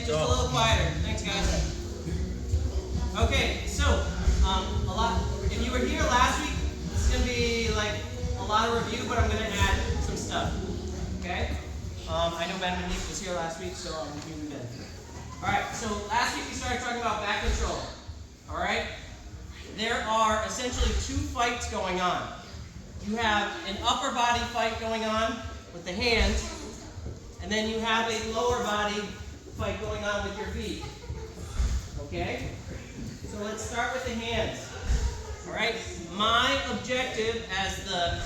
just a little quieter. Thanks, guys. Okay, so if you were here last week, this is gonna be like a lot of review, but I'm gonna add some stuff. Okay? I know Ben was here last week, so I'm reviewing Ben. All right. So last week we started talking about back control. All right. There are essentially two fights going on. You have an upper body fight going on with the hands, and then you have a lower body fight going on with your feet. Okay? So let's start with the hands. All right? My objective as the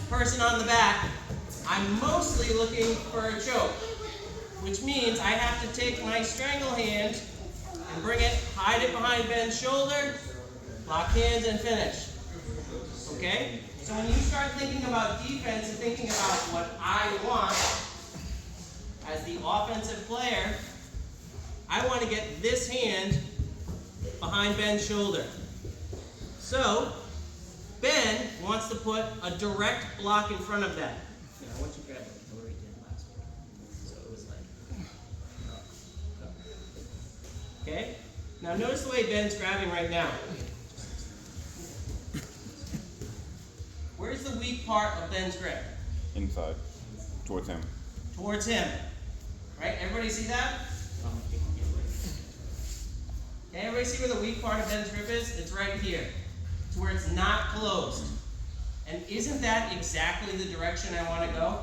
person on the back, I'm mostly looking for a choke, which means I have to take my strangle hand and bring it, hide it behind Ben's shoulder, lock hands, and finish. Okay? So when you start thinking about defense and thinking about what I want as the offensive player, I want to get this hand behind Ben's shoulder. So Ben wants to put a direct block in front of that. Yeah, I want you to grab it. Hillary did last week. So it was like, okay? Now notice the way Ben's grabbing right now. Where's the weak part of Ben's grip? Inside. Towards him. Towards him. Right? Everybody see that? Okay, everybody see where the weak part of Ben's grip is? It's right here. It's where it's not closed. And isn't that exactly the direction I want to go?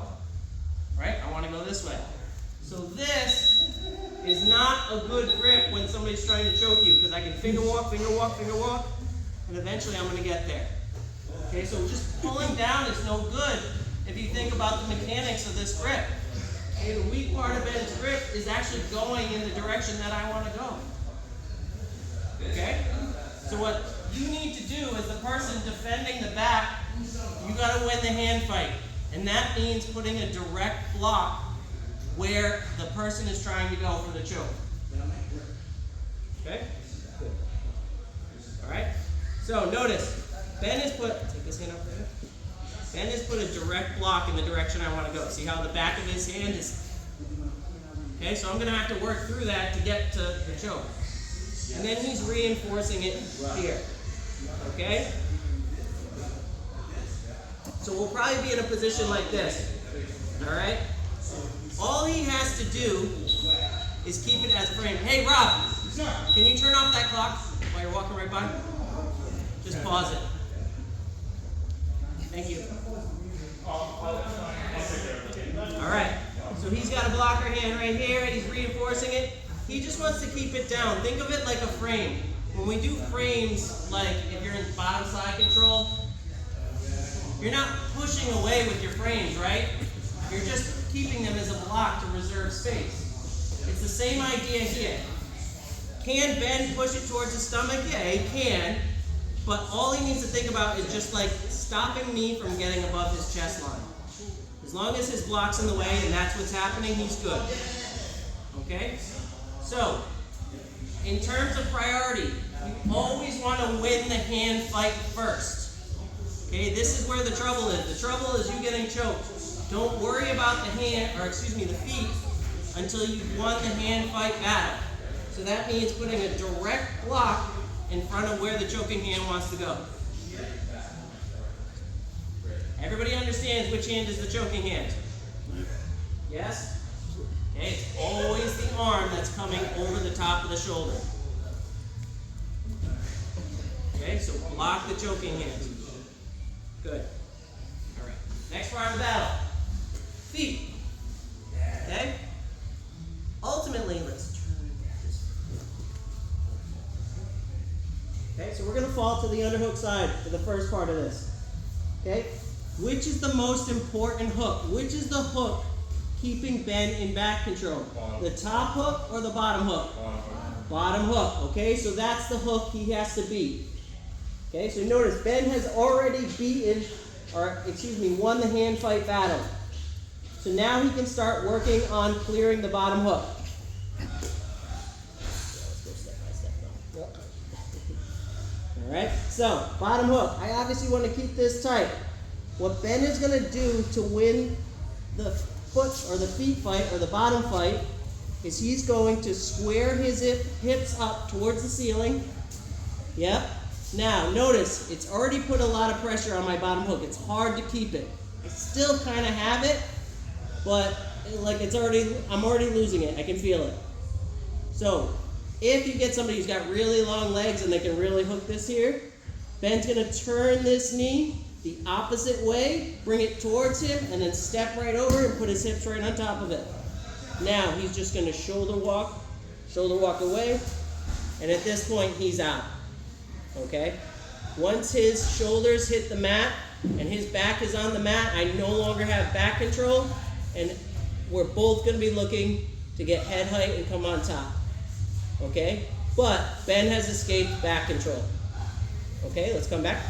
Right? I want to go this way. So this is not a good grip when somebody's trying to choke you, because I can finger walk, and eventually I'm going to get there. Okay, so just pulling down is no good if you think about the mechanics of this grip. Okay, the weak part of Ben's grip is actually going in the direction that I want to go. Okay? So what you need to do as the person defending the back, you got to win the hand fight. And that means putting a direct block where the person is trying to go for the choke. Okay? Good. All right? So notice, Ben has put, take this hand up there. Ben has put a direct block in the direction I want to go. See how the back of his hand is? Okay, so I'm going to have to work through that to get to the choke. And then he's reinforcing it here. Okay? So we'll probably be in a position like this. All right? All he has to do is keep it as a frame. Hey, Rob, can you turn off that clock while you're walking right by? Just pause it. Thank you. All right. So he's got a blocker hand right here, and he's reinforcing it. He just wants to keep it down. Think of it like a frame. When we do frames, like if you're in bottom side control, you're not pushing away with your frames, right? You're just keeping them as a block to reserve space. It's the same idea here. Can Ben push it towards his stomach? Yeah, he can. But all he needs to think about is just like stopping me from getting above his chest line. As long as his block's in the way and that's what's happening, he's good. Okay? So, in terms of priority, you always want to win the hand fight first. Okay, this is where the trouble is. The trouble is you getting choked. Don't worry about the feet until you've won the hand fight battle. So that means putting a direct block in front of where the choking hand wants to go. Everybody understands which hand is the choking hand? Yes? Okay, it's always the arm that's coming over the top of the shoulder. Okay, so block the choking hand. Good. All right. Next part of the battle. Feet. Okay? Ultimately, let's turn this. Okay, so we're going to fall to the underhook side for the first part of this. Okay? Which is the most important hook? Which is the hook keeping Ben in back control? The top hook or the bottom hook? Bottom hook. Okay, so that's the hook he has to beat. Okay, so notice Ben has already won the hand fight battle. So now he can start working on clearing the bottom hook. Let's go step by step though. Yep. All right, so bottom hook. I obviously want to keep this tight. What Ben is going to do to win the foot or the feet fight or the bottom fight is he's going to square his hips up towards the ceiling. Yep. Now, notice, it's already put a lot of pressure on my bottom hook. It's hard to keep it. I still kind of have it, but like I'm already losing it. I can feel it. So, if you get somebody who's got really long legs and they can really hook this here, Ben's going to turn this knee the opposite way, bring it towards him, and then step right over and put his hips right on top of it. Now, he's just going to shoulder walk away, and at this point, he's out. Okay? Once his shoulders hit the mat and his back is on the mat, I no longer have back control, and we're both going to be looking to get head height and come on top. Okay? But Ben has escaped back control. Okay, let's come back.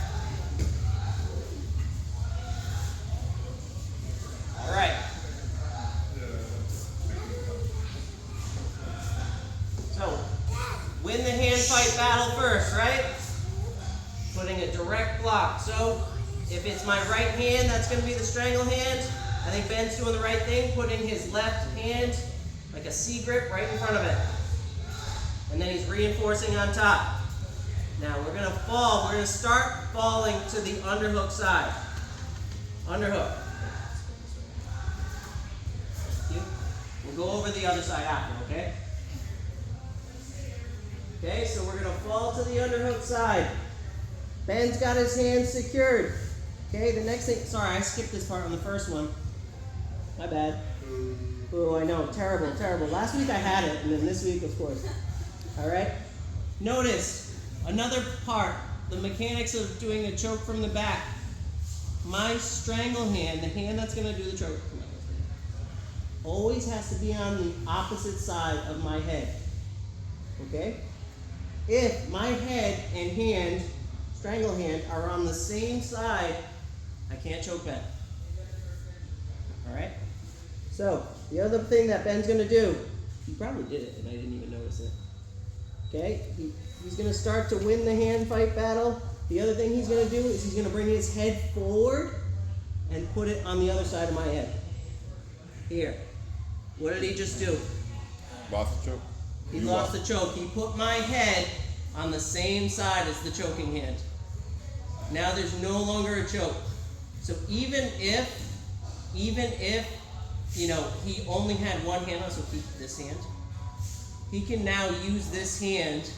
All right. So, win the hand fight battle first, right? Putting a direct block. So, if it's my right hand, that's going to be the strangle hand. I think Ben's doing the right thing, putting his left hand like a C grip right in front of it. And then he's reinforcing on top. Now we're going to fall. We're going to start falling to the underhook side. Underhook. We'll go over the other side after, okay? Okay, so we're going to fall to the underhook side. Ben's got his hands secured. Okay, the next thing, sorry, I skipped this part on the first one. My bad. Oh, I know, terrible, terrible. Last week I had it, and then this week, of course. All right? Notice, another part, the mechanics of doing a choke from the back. My strangle hand, the hand that's going to do the choke, always has to be on the opposite side of my head. Okay? If my head and hand, strangle hand, are on the same side, I can't choke Ben. Alright? So, the other thing that Ben's going to do, he probably did it and I didn't even notice it. Okay? He's going to start to win the hand fight battle. The other thing he's going to do is he's going to bring his head forward and put it on the other side of my head. Here. What did he just do? Lost the choke. He lost the choke. He put my head on the same side as the choking hand. Now there's no longer a choke. So even if, you know, he only had one hand on, so keep this hand, he can now use this hand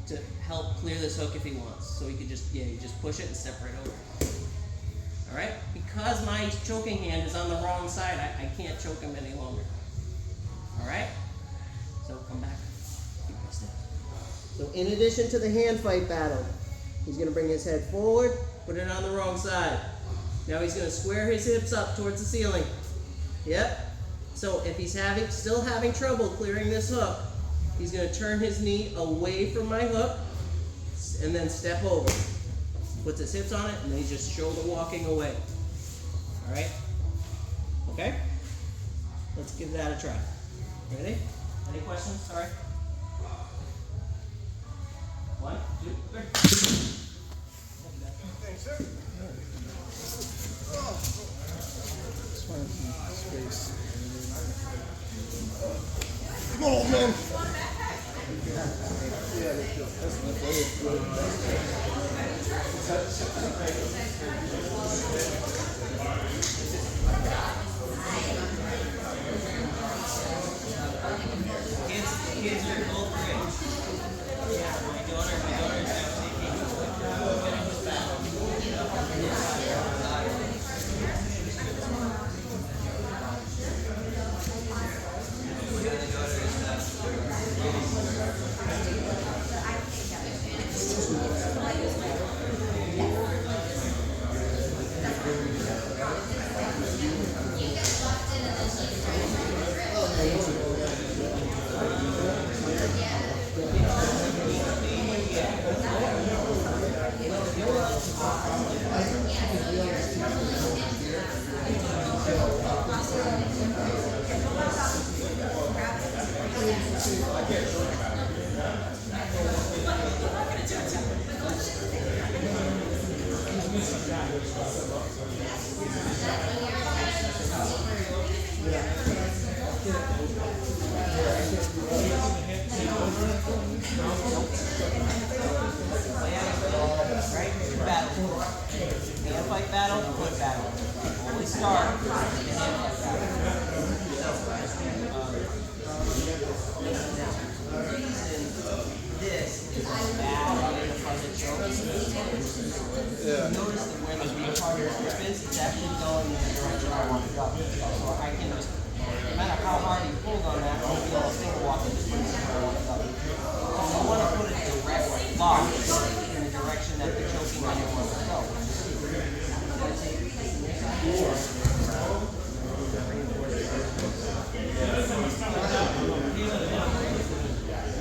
to help clear this hook if he wants. So he could just, you just push it and step right over. All right? Because my choking hand is on the wrong side, I can't choke him any longer. All right? So come back. Keep my step. So in addition to the hand fight battle, he's going to bring his head forward, put it on the wrong side. Now he's going to square his hips up towards the ceiling. Yep. So if he's still having trouble clearing this hook, he's going to turn his knee away from my hook and then step over. Puts his hips on it, and then he's just shoulder walking away. All right? Okay? Let's give that a try. Ready? Any questions? Sorry. 1, 2, 3. Thanks, sir. Just find some space. Come on, old man. Yeah, that's Kids are both great. Yeah, my daughter's now start with the hands like that. The reason this is a bad way to fight a choke is notice that when the target spins, it's actually going in the direction I want to go. So I can just, no matter how hard he pulls on that, I'll be able to finger walk and just put it where I want to go. So you want to put a direct lock in the direction that the choking iron wants to go.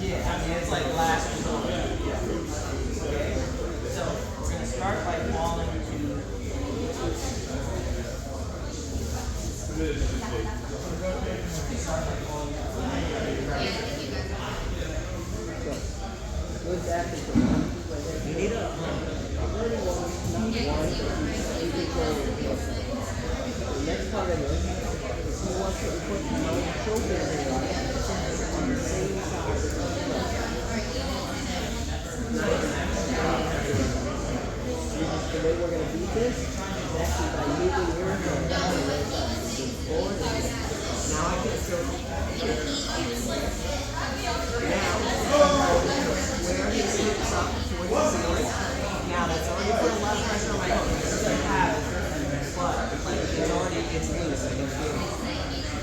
Yeah, I mean, it's like last resort. Okay? So, we're going to start by falling to... You need a... The next part of this is he wants to put my shoulder on the same side as the The way we're going to beat this is actually by moving your hand on the right side. Forward and back. Now I can throw where his hips up towards the ceiling. Now that's already put a lot of pressure on my own. This is like habit. But like it's already loose. I can feel it.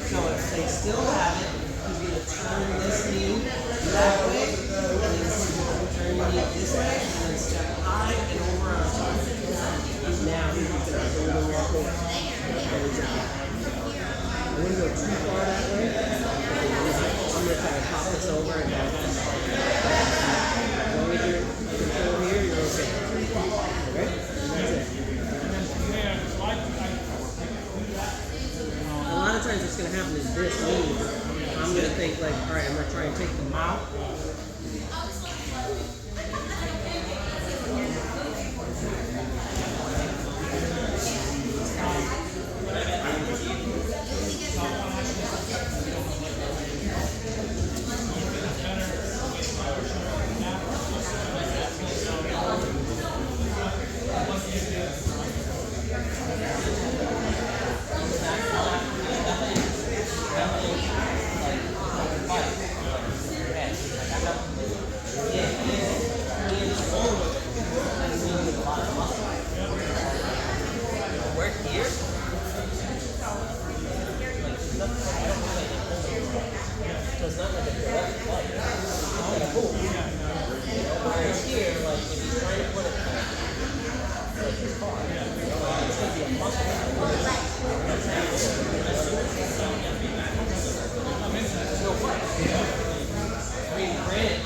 So if they still have it, he's going to turn this knee that way, and then turn the knee this way, and then step high and over on top. Now he's going to go walk over. I wouldn't go too far that way. I'm going to try to pop this over and down. As long as you're control here, you're okay. Okay? That's it. A lot of times what's going to happen is this knee, I'm going to think like, all right, I'm going to try and take them out.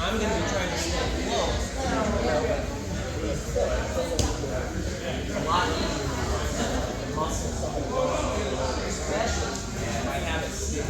I'm going to be trying to stay close. A lot easier muscles, especially if I have it stick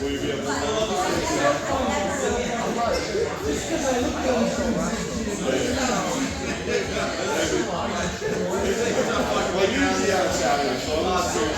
Will you be able to? Well, usually on Saturday, so let's see.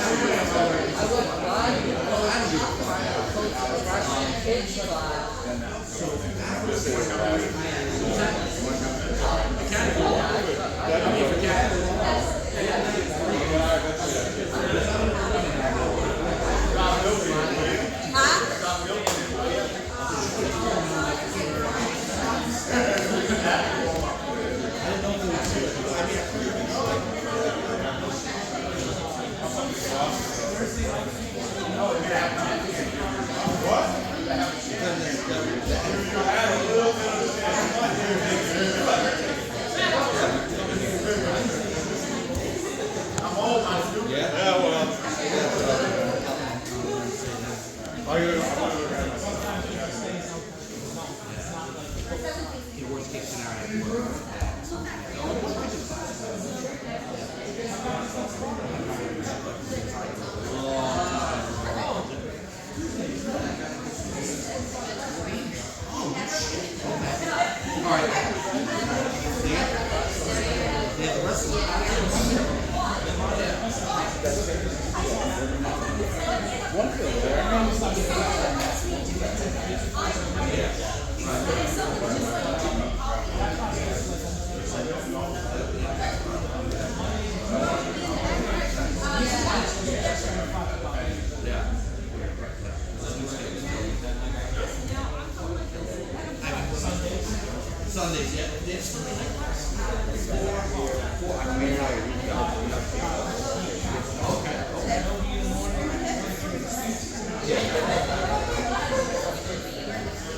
Sundays, yeah.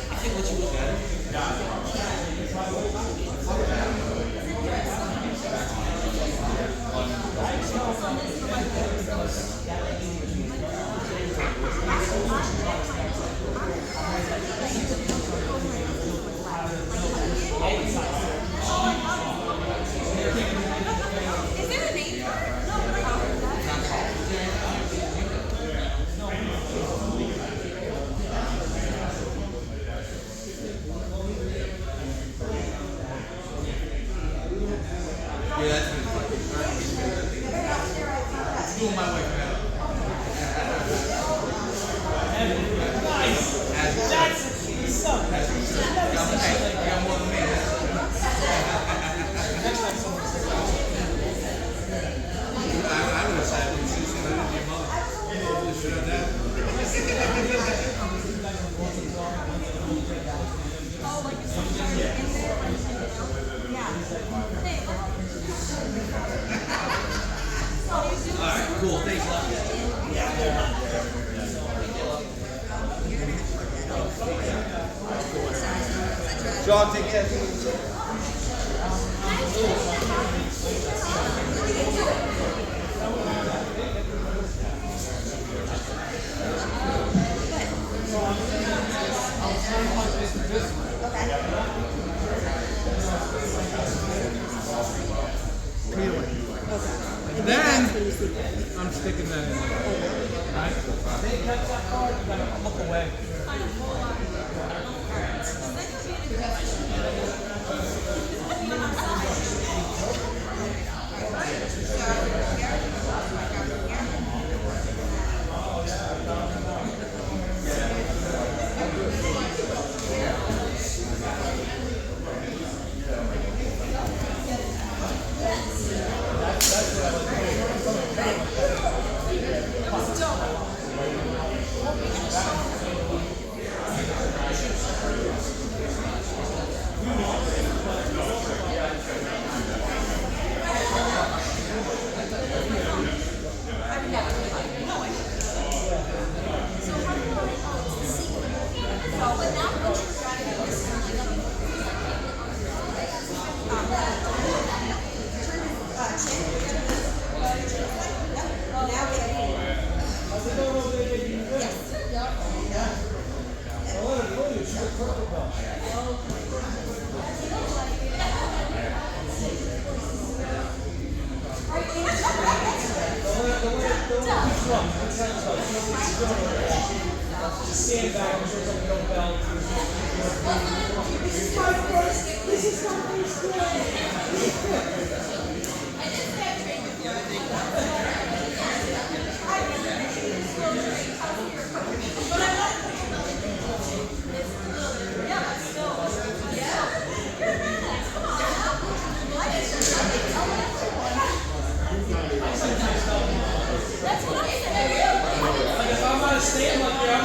I think what you look at Is there a name? yeah, that's it's doing my way now. I got more than me. I would have said when she's going to your mother. You should have done. Oh, like it's something in there. Yeah. Hey, look. All right, cool. Thanks a lot. John, take care. Nice. then When you see that. I'm sticking that in. Right? Look away. Stand back and show something no belt. Like if I'm on a stand like you're on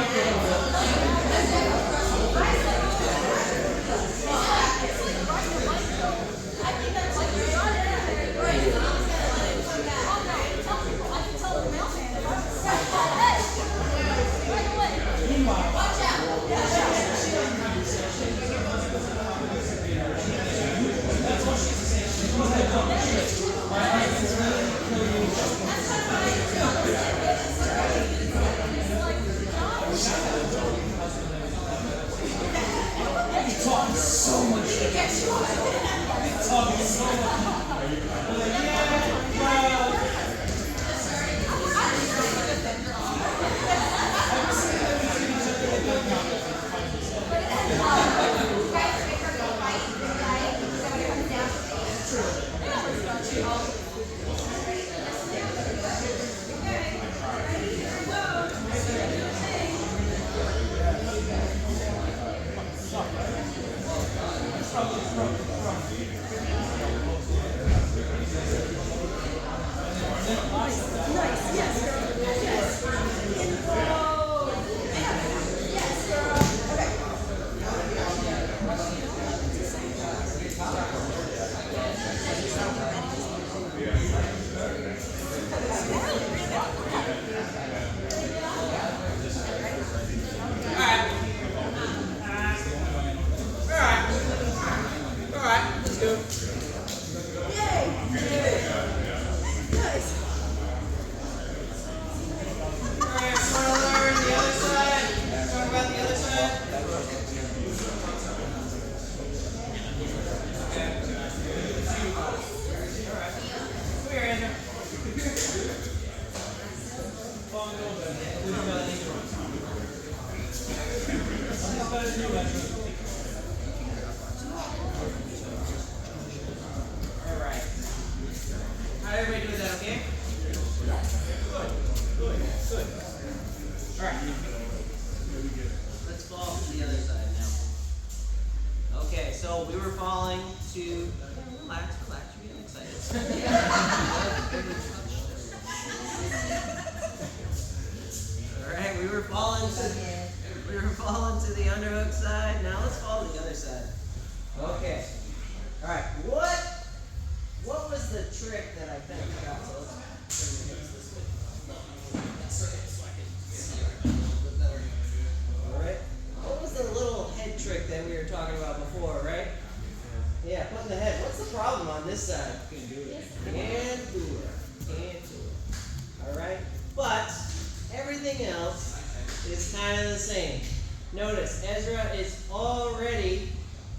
talking so much shit. Talking so much. I'm like, yeah, well. Alright. How did everybody do that, okay? Good. Alright. Let's fall to the other side now. Okay, so we were falling to relax, you're getting excited. Alright, we were falling to the underhook side. Now let's fall to the other side. Okay. Alright, what was the trick that I kind of forgot? So let's bring this way. So I can see it a little bit better. Alright. What was the little head trick that we were talking about before, right? Yeah, putting the head. What's the problem on this side? Can't do it. Can't do it. Alright? But everything else is kind of the same. Notice, Ezra is already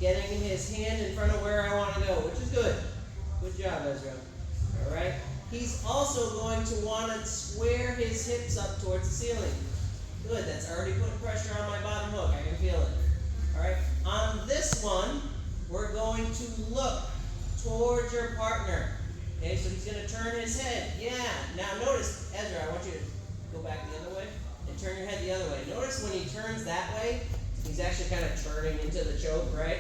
getting his hand in front of where I want to go, which is good. Good job, Ezra. Alright? he's also going to want to square his hips up towards the ceiling. Good, that's already putting pressure on my bottom hook. I can feel it. Alright, on this one, we're going to look towards your partner. Okay, so he's going to turn his head. Yeah, now notice, Ezra, I want you to go back the other way and turn your head the other way. Notice when he turns that way, he's actually kind of turning into the choke, right?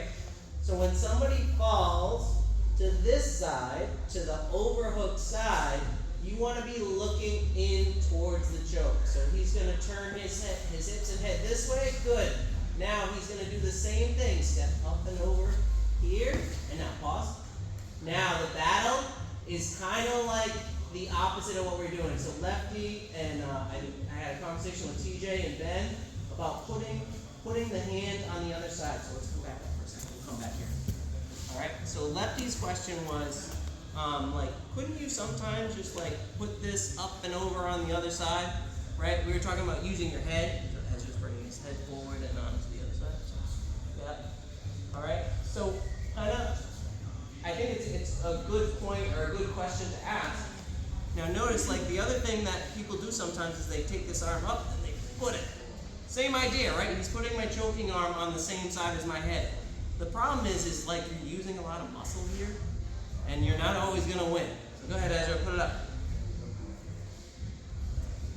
So when somebody falls to this side, to the overhook side, you want to be looking in towards the choke. So he's going to turn his hips and head this way. Good. Now he's going to do the same thing. Step up and over here. And now pause. Now the battle is kind of like the opposite of what we're doing. So lefty, and I had a conversation with TJ and Ben about putting the hand on the other side. So let's come back up for a second. We'll come back here. Alright, so lefty's question was, couldn't you sometimes just put this up and over on the other side? Right? We were talking about using your head. So Ezra's bringing his head forward and on to the other side. Yeah. Alright, so I think it's a good point or a good question to ask. Now notice, the other thing that people do sometimes is they take this arm up and they put it. Same idea, right? He's putting my choking arm on the same side as my head. The problem is you're using a lot of muscle here, and you're not always going to win. So go ahead, Ezra, put it up.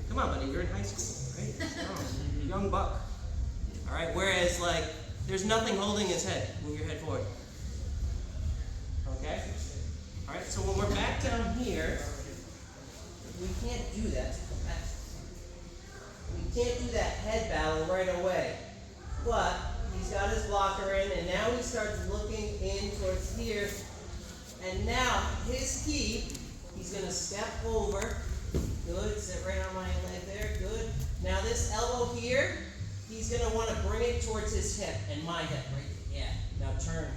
Come on, buddy, you're in high school, right? You're a young buck. All right, whereas, there's nothing holding his head. Move your head forward. Okay? All right, so when we're back down here, we can't do that. We can't do that head battle right away. But he's got his blocker in, and now he starts looking in towards here. And now his key, he's going to step over. Good, sit right on my leg there. Good. Now this elbow here, he's going to want to bring it towards his hip and my hip right there. Yeah. Now turn.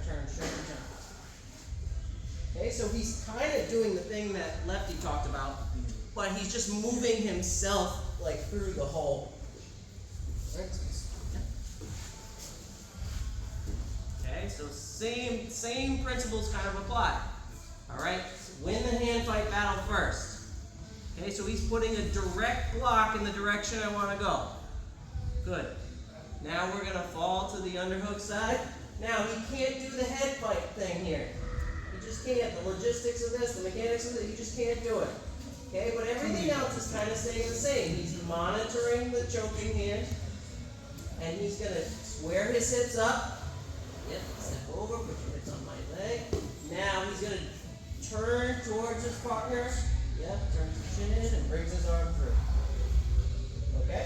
Okay, so he's kind of doing the thing that Lefty talked about, but he's just moving himself through the hole. Right? Okay, so same principles kind of apply. All right, win the hand fight battle first. Okay, so he's putting a direct block in the direction I want to go. Good. Now we're gonna fall to the underhook side. Now he can't do the head fight thing here. He just can't. The logistics of this, the mechanics of it, he just can't do it. Okay, but everything else is kind of staying the same. He's monitoring the choking hand, and he's gonna square his hips up. Yep, step over, put your hips on my leg. Now he's going to turn towards his partner. Yep, turns his chin in and brings his arm through. Okay?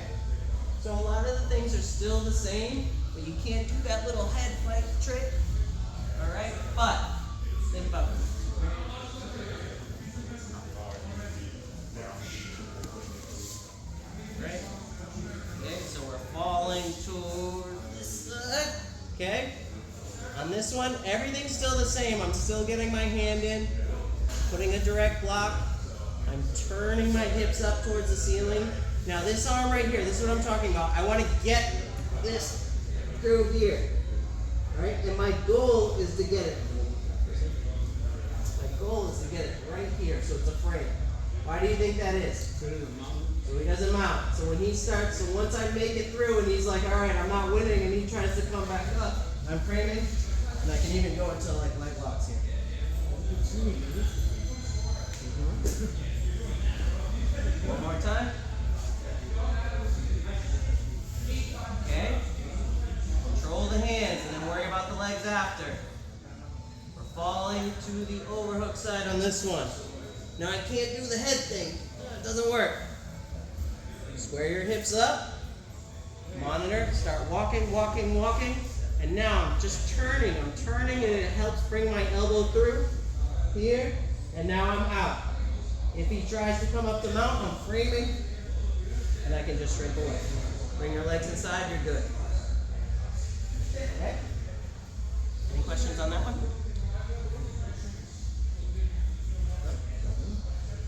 So a lot of the things are still the same, but you can't do that little head fight trick. Alright? But, think about it. Right? Okay, so we're falling toward this side. Okay? On this one, everything's still the same. I'm still getting my hand in, putting a direct block. I'm turning my hips up towards the ceiling. Now this arm right here, this is what I'm talking about. I want to get this through here. Right? And my goal is to get it. My goal is to get it right here, so it's a frame. Why do you think that is? So he doesn't mount. So when he starts, so once I make it through and he's like, all right, I'm not winning, and he tries to come back up, I'm framing, and I can even go into leg locks here. One more time. Okay. Control the hands and then worry about the legs after. We're falling to the overhook side on this one. Now I can't do the head thing. It doesn't work. Square your hips up. Monitor. Start walking. And now I'm just turning. I'm turning and it helps bring my elbow through here. And now I'm out. If he tries to come up the mount, I'm framing. And I can just shrink away. Bring your legs inside, you're good. Okay? Any questions on that one?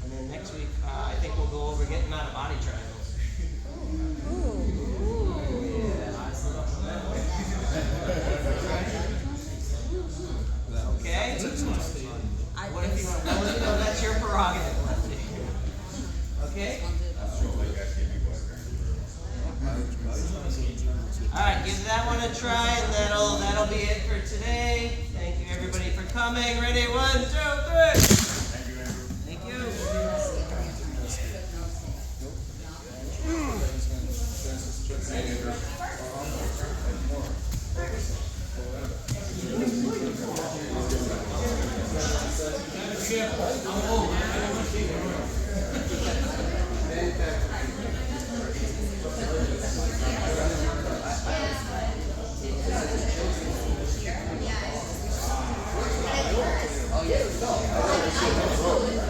And then next week, I think we'll go over getting out of body triangles. Yeah, eyes lit up on that one. Okay? What if you want? That's your prerogative, Lefty. Okay. Alright, give that one a try, and that'll be it for today. Thank you everybody for coming. Ready? 1, 2, 3. Thank you.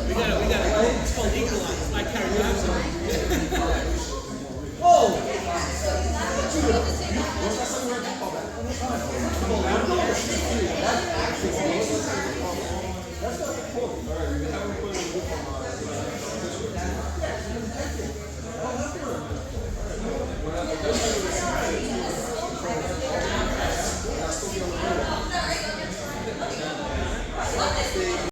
We got it. It's called Equalize. Like Carrie Jackson. That's not the point. All right, we have a